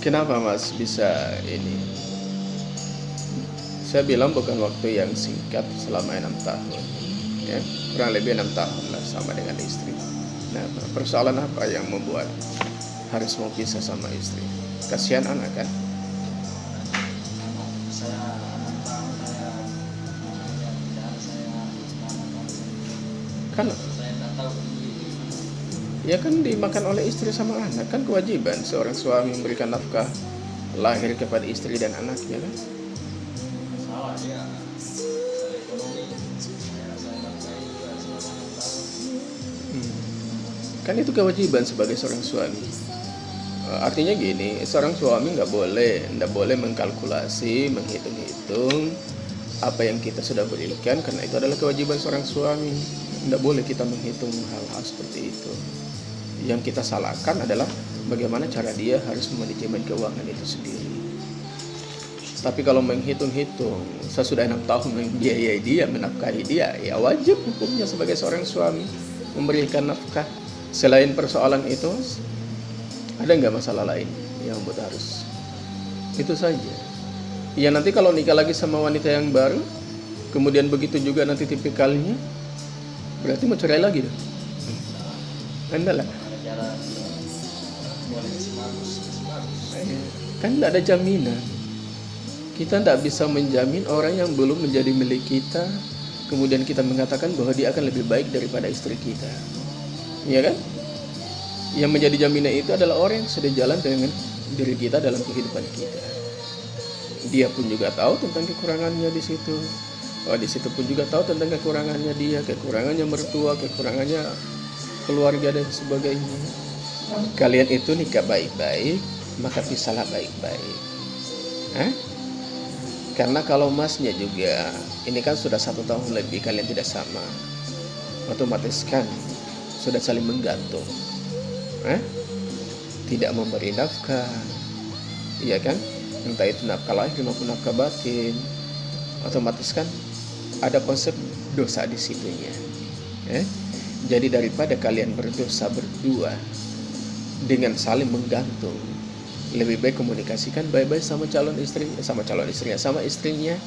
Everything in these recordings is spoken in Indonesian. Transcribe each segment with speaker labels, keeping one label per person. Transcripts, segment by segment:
Speaker 1: Kenapa Mas bisa ini? Saya bilang bukan waktu yang singkat, selama 6 tahun, ya kurang lebih 6 tahun lah sama dengan istri. Nah, persoalan apa yang membuat harus mau pisah sama istri? Kasihan anak kan?
Speaker 2: Saya 6 tahun saya bicara saya
Speaker 1: Kan
Speaker 2: saya tak tahu
Speaker 1: ya kan dimakan oleh istri sama anak, kan kewajiban seorang suami memberikan nafkah lahir kepada istri dan anaknya kan?
Speaker 2: salah dia secara ekonomi saya nafkahi juga selama 6 tahun.
Speaker 1: Kan itu kewajiban sebagai seorang suami. Artinya gini, seorang suami nggak boleh mengkalkulasi, menghitung-hitung apa yang kita sudah berikan, karena itu adalah kewajiban seorang suami. Nggak boleh kita menghitung hal-hal seperti itu. Yang kita salahkan adalah bagaimana cara dia harus memanajemen keuangan itu sendiri. Tapi kalau menghitung-hitung, saya sudah 6 tahun membiayai dia, menafkahi dia, ya wajib hukumnya sebagai seorang suami memberikan nafkah. Selain persoalan itu, ada nggak masalah lain yang membuat harus? Itu saja. Ya nanti kalau nikah lagi sama wanita yang baru, kemudian begitu juga nanti tipikalnya, berarti mau cerai lagi dong. Anda lah.
Speaker 2: Cara boleh bagus.
Speaker 1: Kan tidak ada jaminan. Kita tidak bisa menjamin orang yang belum menjadi milik kita, kemudian kita mengatakan bahwa dia akan lebih baik daripada istri kita. Iya kan? Yang menjadi jaminan itu adalah orang yang sudah jalan dengan diri kita dalam kehidupan kita. Dia pun juga tahu tentang kekurangannya di situ. Di situ pun juga tahu tentang kekurangannya dia, kekurangannya mertua, kekurangannya keluarga dan sebagainya. Kalian itu nikah baik-baik, maka pisahlah baik-baik. Karena kalau masnya juga, ini kan sudah 1 tahun lebih kalian tidak sama, otomatis kan sudah saling menggantung. Tidak memberi nafkah, iya kan? Entah itu nafkah lahir maupun nafkah batin, otomatis kan ada konsep dosa di situnya. Jadi daripada kalian berdosa berdua dengan saling menggantung, lebih baik komunikasikan baik-baik sama istrinya.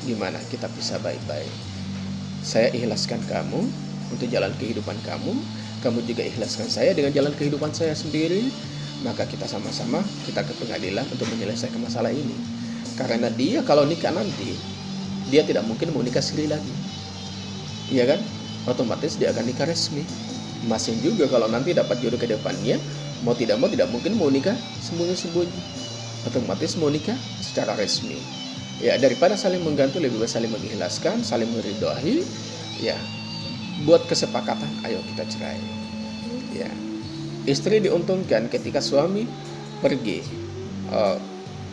Speaker 1: Gimana kita bisa baik-baik? Saya ikhlaskan kamu untuk jalan kehidupan kamu juga ikhlaskan saya dengan jalan kehidupan saya sendiri. Maka kita sama-sama kita ke pengadilan untuk menyelesaikan masalah ini. Karena dia kalau nikah nanti, dia tidak mungkin mau nikah siri lagi, iya kan? Otomatis dia akan nikah resmi. Masing juga kalau nanti dapat jodoh ke depannya, mau tidak mungkin mau nikah sembunyi-sembunyi. Otomatis mau nikah secara resmi. Ya, daripada saling menggantung, lebih baik saling mengikhlaskan, saling meridhoi. Ya, buat kesepakatan, ayo kita cerai. Ya, istri diuntungkan ketika suami pergi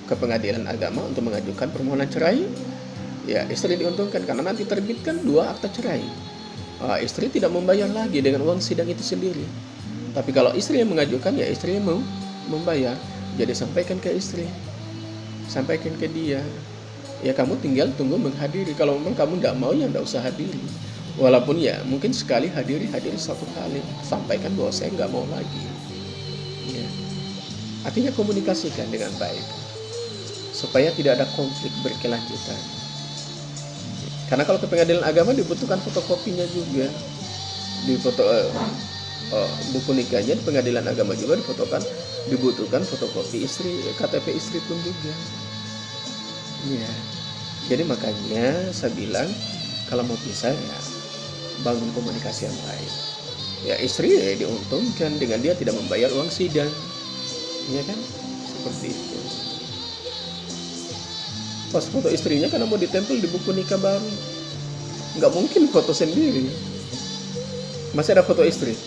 Speaker 1: ke pengadilan agama untuk mengajukan permohonan cerai. Ya, istri diuntungkan karena nanti terbitkan 2 akta cerai. Istri tidak membayar lagi dengan uang sidang itu sendiri. Tapi kalau istri yang mengajukan, ya istri yang mau membayar. Jadi sampaikan ke istri, sampaikan ke dia. Ya kamu tinggal tunggu menghadiri. Kalau memang kamu tidak mau, ya tidak usah hadiri. Walaupun ya mungkin sekali hadiri 1 kali. Sampaikan bahwa saya nggak mau lagi. Ya. Artinya komunikasikan dengan baik supaya tidak ada konflik berkelanjutan. Karena kalau ke pengadilan agama dibutuhkan fotokopinya juga, di foto buku nikahnya di pengadilan agama juga dibutuhkan fotokopi istri, KTP istri pun juga. Ya, jadi makanya saya bilang kalau mau pisah ya bangun komunikasi yang baik. Ya istri diuntungkan dengan dia tidak membayar uang sidang, ya kan? Seperti itu. Pas foto istrinya karena mau ditempel di buku nikah baru, nggak mungkin foto sendiri. Masih ada foto istri?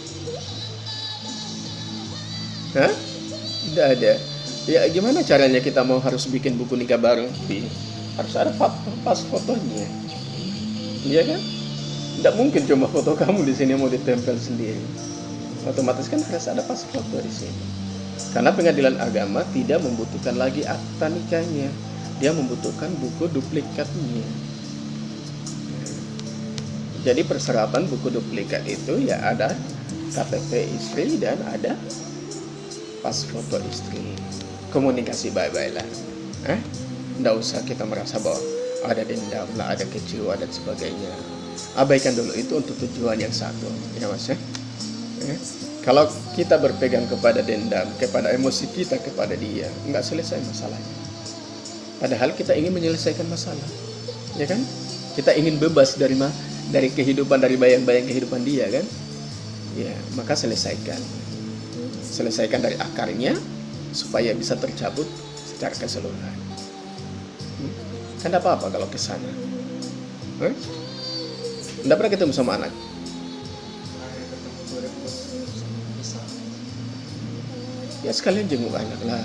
Speaker 1: Tidak ada. Ya gimana caranya kita mau harus bikin buku nikah baru? Harus ada pas fotonya, iya kan? Tidak mungkin cuma foto kamu di sini mau ditempel sendiri. Otomatis kan harus ada pas foto di sini. Karena pengadilan agama tidak membutuhkan lagi akta nikahnya. Dia membutuhkan buku duplikatnya. Jadi persyaratan buku duplikat itu ya ada KTP istri dan ada pas foto istri. komunikasi baik-baik lah. Nggak usah kita merasa bahwa ada dendam lah, ada kecewa dan sebagainya. Abaikan dulu itu untuk tujuan yang satu, ya mas ya. Kalau kita berpegang kepada dendam, kepada emosi kita kepada dia, nggak selesai masalahnya. Padahal kita ingin menyelesaikan masalah, ya kan? Kita ingin bebas dari kehidupan, dari bayang-bayang kehidupan dia kan? Ya, maka selesaikan dari akarnya supaya bisa tercabut secara keseluruhan. Kan tidak apa-apa kalau ke sana. Tidak pernah ketemu sama anak. Ya sekalian jenguk anak lah.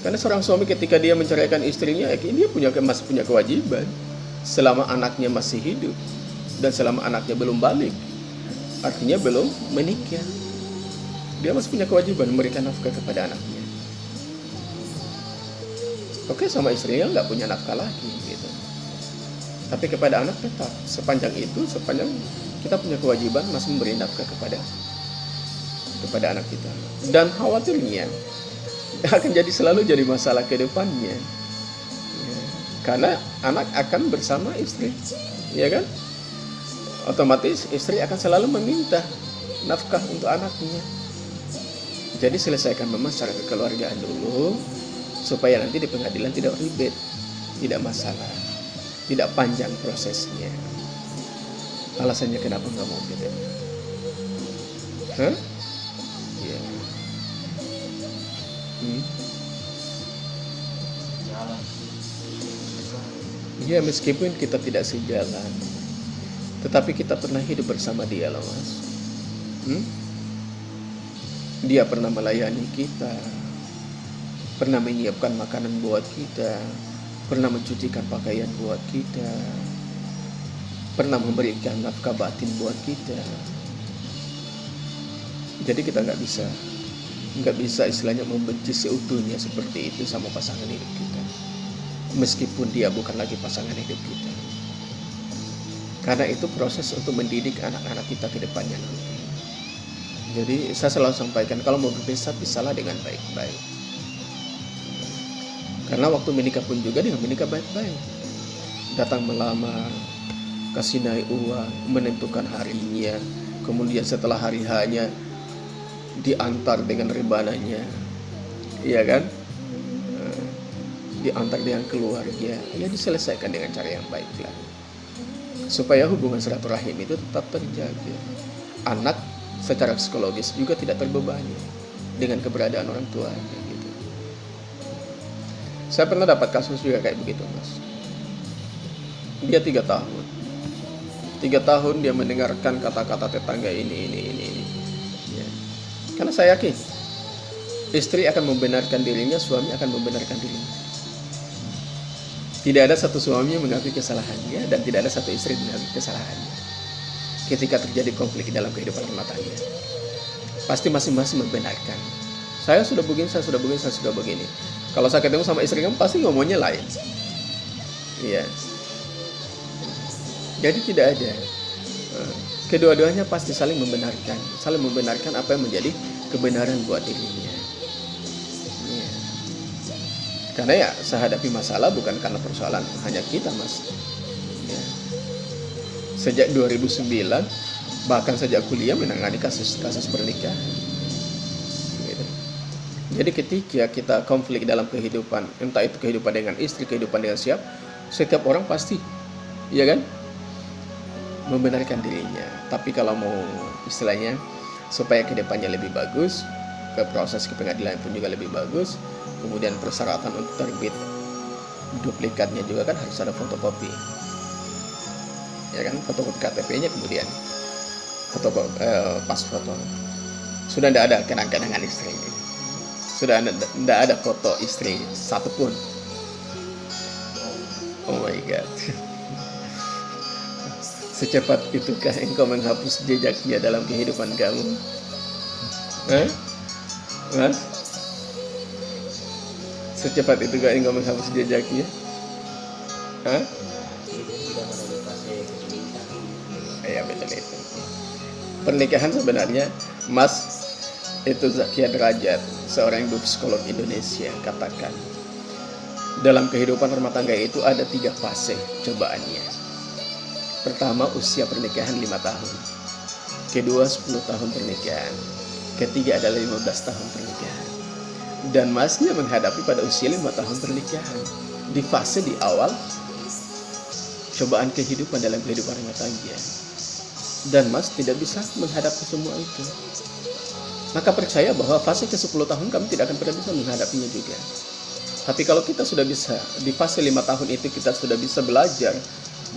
Speaker 1: Karena seorang suami ketika dia menceraikan istrinya, dia masih punya kewajiban selama anaknya masih hidup dan selama anaknya belum balik, artinya belum menikah. Dia masih punya kewajiban memberikan nafkah kepada anaknya. Oke, sama istrinya nggak punya nafkah lagi gitu. Tapi kepada anak tetap sepanjang kita punya kewajiban masih memberi nafkah kepada anak kita. Dan khawatirnya akan selalu jadi masalah ke depannya. Ya, karena anak akan bersama istri, ya kan? Otomatis istri akan selalu meminta nafkah untuk anaknya. Jadi selesaikan memang secara kekeluargaan dulu, supaya nanti di pengadilan tidak ribet, tidak masalah, tidak panjang prosesnya. Alasannya kenapa nggak mau beda? Ya. Ya, meskipun kita tidak sejalan, tetapi kita pernah hidup bersama dia loh mas. Dia pernah melayani kita, pernah menyiapkan makanan buat kita, pernah mencucikan pakaian buat kita, pernah memberikan nafkah batin buat kita. Jadi kita nggak bisa istilahnya membenci seutuhnya seperti itu sama pasangan hidup kita, meskipun dia bukan lagi pasangan hidup kita. Karena itu proses untuk mendidik anak-anak kita ke depannya nanti. Jadi saya selalu sampaikan, kalau mau berpisah, pisahlah dengan baik-baik. Karena waktu menikah pun juga dengan menikah baik-baik. Datang melamar, kasih naik uang, menentukan harinya, kemudian setelah hari hanya diantar dengan rebananya, iya kan? Diantar dengan keluarga, ya diselesaikan dengan cara yang baiklah, supaya hubungan silaturahim itu tetap terjaga. Anak secara psikologis juga tidak terbebani dengan keberadaan orang tuanya gitu. Saya pernah dapat kasus juga kayak begitu mas. Dia 3 tahun dia mendengarkan kata-kata tetangga ini. Ya. Karena saya yakin istri akan membenarkan dirinya, suami akan membenarkan dirinya. Tidak ada satu suami yang mengakui kesalahannya dan tidak ada satu istri yang mengakui kesalahannya. Ketika terjadi konflik dalam kehidupan rumah tangga, pasti masing-masing membenarkan. Saya sudah begini. Kalau saya ketemu sama istri kamu, pasti ngomongnya lain. Iya. Jadi tidak ada. Kedua-duanya pasti saling membenarkan apa yang menjadi kebenaran buat dirinya. Iya. Karena ya saya hadapi masalah bukan karena persoalan hanya kita mas. Ya. Sejak 2009, bahkan sejak kuliah menangani kasus pernikahan. Gitu. Jadi ketika kita konflik dalam kehidupan, entah itu kehidupan dengan istri, kehidupan dengan setiap orang pasti, ya kan, membenarkan dirinya. Tapi kalau mau istilahnya supaya kedepannya lebih bagus, ke proses ke pengadilan pun juga lebih bagus. Kemudian persyaratan untuk terbit duplikatnya juga kan harus ada fotokopi. Ya kan, fotokopi KTP-nya, kemudian pas foto. Sudah tidak ada kenang-kenangan istri, sudah tidak ada foto istri satupun. Oh my god. Secepat itukah engkau menghapus jejaknya dalam kehidupan kamu? Secepat itukah engkau menghapus jejaknya? Ya betul itu. Pernikahan sebenarnya mas, Itu Zakia Derajat, seorang ibu psikolog Indonesia, katakan dalam kehidupan rumah tangga itu ada 3 fase cobaannya. Pertama, usia pernikahan 5 tahun. Kedua, 10 tahun pernikahan. Ketiga adalah 15 tahun pernikahan. Dan masnya menghadapi pada usia 5 tahun pernikahan. Di fase di awal cobaan kehidupan dalam kehidupan rumah tangga. Dan mas tidak bisa menghadapi semua itu. Maka percaya bahwa fase ke-10 tahun kami tidak akan pernah bisa menghadapinya juga. Tapi kalau kita sudah bisa, di fase 5 tahun itu kita sudah bisa belajar,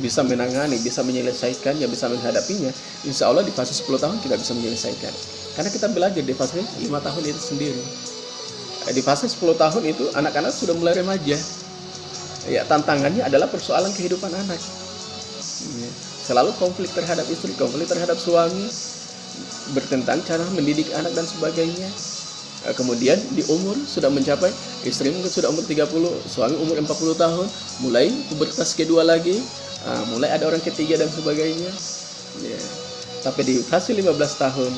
Speaker 1: bisa menangani, bisa menyelesaikannya, bisa menghadapinya, insya Allah di fase 10 tahun kita bisa menyelesaikan. Karena kita belajar di fase 5 tahun itu sendiri. Di fase 10 tahun itu anak-anak sudah mulai remaja. Ya, tantangannya adalah persoalan kehidupan anak. Ya, selalu konflik terhadap istri, konflik terhadap suami, bertentang cara mendidik anak dan sebagainya. Kemudian di umur sudah mencapai, istri mungkin sudah umur 30, suami umur 40 tahun, mulai pubertas kedua lagi, mulai ada orang ketiga dan sebagainya. Ya. Tapi di fase 15 tahun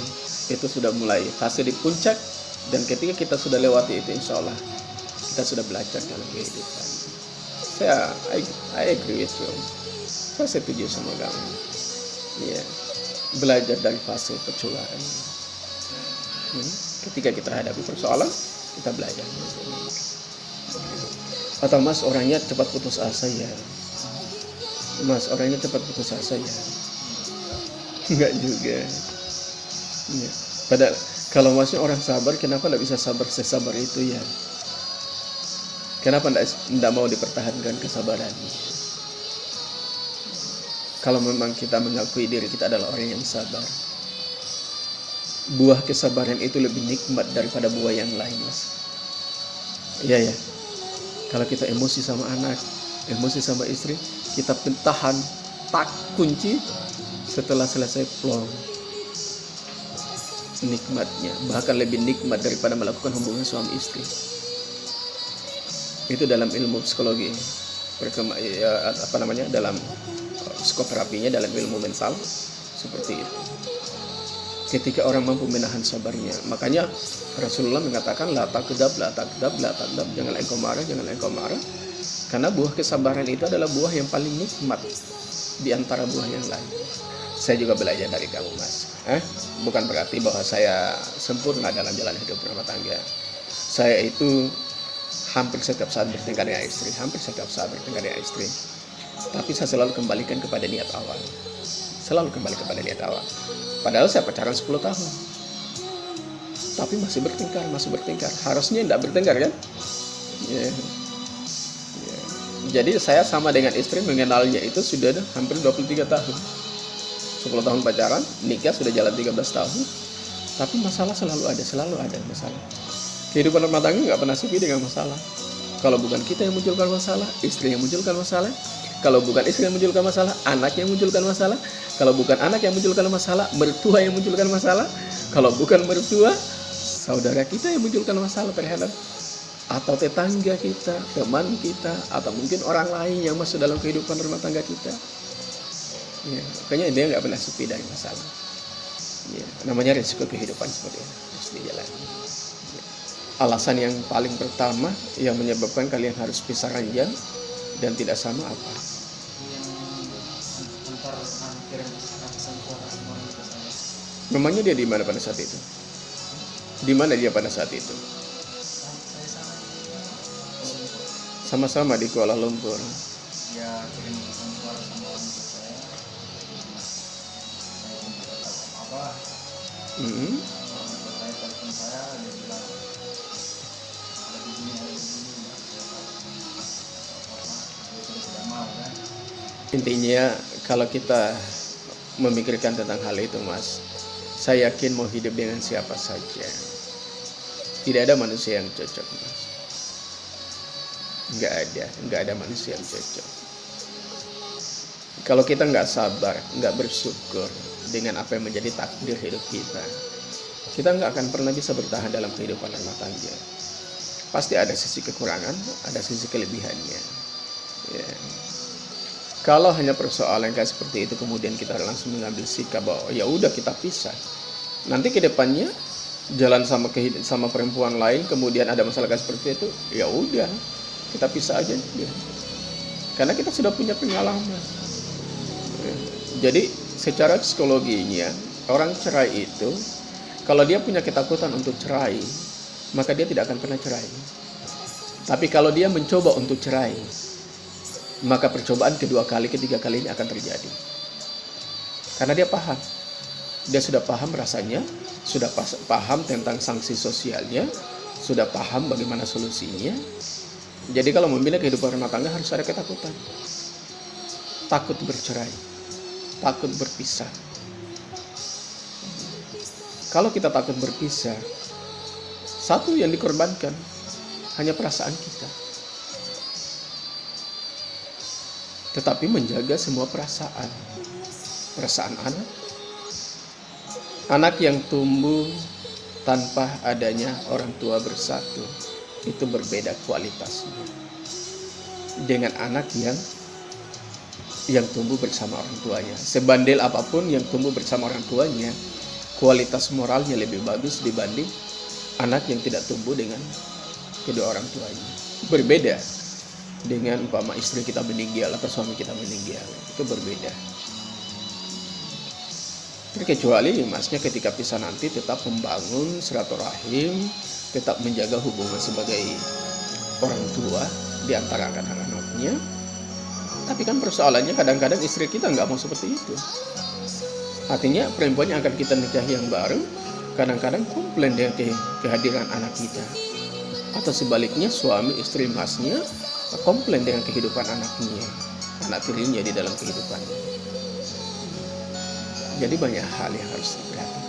Speaker 1: itu sudah mulai fase di puncak, dan ketika kita sudah lewati itu, insya Allah kita sudah belajar dalam kehidupan. I agree with you. Saya setuju sama kamu. Ya. Belajar dari fase percobaan. Ketika kita hadapi persoalan, kita belajar. Atau mas orangnya cepat putus asa ya? Mas orangnya cepat putus asa ya? Enggak juga. Ya. Padahal kalau masnya orang sabar, kenapa tidak bisa sabar sesabar itu ya? Kenapa tidak mau dipertahankan kesabarannya? Kalau memang kita mengakui diri kita adalah orang yang sabar, buah kesabaran itu lebih nikmat daripada buah yang lain, mas. Iya ya. Kalau kita emosi sama anak, emosi sama istri, kita tahan, tak kunci, setelah selesai plong. Nikmatnya bahkan lebih nikmat daripada melakukan hubungan suami istri. Itu dalam ilmu psikologi, dalam psikoterapinya, dalam ilmu mental seperti itu. Ketika orang mampu menahan sabarnya, makanya Rasulullah mengatakan la takdab, janganlah engkau marah, karena buah kesabaran itu adalah buah yang paling nikmat di antara buah yang lain. Saya juga belajar dari kamu, mas. Bukan berarti bahwa saya sempurna dalam jalan hidup rumah tangga. Saya itu hampir setiap saat bertengkar dengan istri, tapi saya selalu kembalikan kepada niat awal. Padahal saya pacaran 10 tahun, tapi masih bertengkar. Harusnya tidak bertengkar kan? Yeah. Jadi saya sama dengan istri mengenalnya itu sudah hampir 23 tahun. 10 tahun pacaran, nikah sudah jalan 13 tahun. Tapi masalah selalu ada masalah. Kehidupan rumah tangga nggak pernah sepi dengan masalah. Kalau bukan kita yang munculkan masalah, istri yang munculkan masalah. Kalau bukan istri yang munculkan masalah, anak yang munculkan masalah. Kalau bukan anak yang munculkan masalah, mertua yang munculkan masalah. Kalau bukan mertua, saudara kita yang munculkan masalah terhadap, atau tetangga kita, teman kita, atau mungkin orang lain yang masuk dalam kehidupan rumah tangga kita. Ya, makanya dia nggak pernah sepi dari masalah. Ya, namanya risiko kehidupan seperti itu, harus dijalani. Ya. Alasan yang paling pertama yang menyebabkan kalian harus pisah ranjang dan tidak sama apa? Memangnya dia di mana pada saat itu? Di mana dia pada saat itu? Sama-sama di Kuala Lumpur.
Speaker 2: Ya, kirim pesan suara sama orang tua saya. Saya tidak tahu apa-apa. Orang tua saya telepon saya, dia bilang ada begini. Dia sudah tidak mau kan?
Speaker 1: Intinya kalau kita memikirkan tentang hal itu, mas, saya yakin mau hidup dengan siapa saja, tidak ada manusia yang cocok, mas. Nggak ada manusia yang cocok. Kalau kita nggak sabar, nggak bersyukur dengan apa yang menjadi takdir hidup kita nggak akan pernah bisa bertahan dalam kehidupan rumah tangga. Pasti ada sisi kekurangan, ada sisi kelebihannya. Ya. Kalau hanya persoalan kayak seperti itu, kemudian kita langsung mengambil sikap bahwa ya udah kita pisah, nanti ke depannya jalan sama perempuan lain, kemudian ada masalah kayak seperti itu, ya udah, kita pisah aja dia. Karena kita sudah punya pengalaman. Jadi secara psikologinya, orang cerai itu, kalau dia punya ketakutan untuk cerai, maka dia tidak akan pernah cerai. Tapi kalau dia mencoba untuk cerai, maka percobaan kedua kali, ketiga kalinya akan terjadi. Karena dia paham. Dia sudah paham rasanya, sudah paham tentang sanksi sosialnya, sudah paham bagaimana solusinya. Jadi kalau membina kehidupan rumah tangga harus ada ketakutan. Takut bercerai, takut berpisah. Kalau kita takut berpisah, satu yang dikorbankan hanya perasaan kita. Tetapi menjaga semua perasaan. Perasaan anak yang tumbuh tanpa adanya orang tua bersatu, itu berbeda kualitasnya dengan anak yang tumbuh bersama orang tuanya. Sebandel apapun yang tumbuh bersama orang tuanya, kualitas moralnya lebih bagus dibanding anak yang tidak tumbuh dengan kedua orang tuanya. Berbeda dengan umpama istri kita meninggal atau suami kita meninggal, itu berbeda. Terkecuali masnya ketika pisah nanti tetap membangun silaturahim, tetap menjaga hubungan sebagai orang tua di antara anak-anaknya. Tapi kan persoalannya kadang-kadang istri kita nggak mau seperti itu. Artinya perempuan yang akan kita nikahi yang baru kadang-kadang komplain dengan kehadiran anak kita. Atau sebaliknya suami istri masnya komplain dengan kehidupan anaknya, anak tirinya di dalam kehidupannya. Jadi banyak hal yang harus diperhatikan.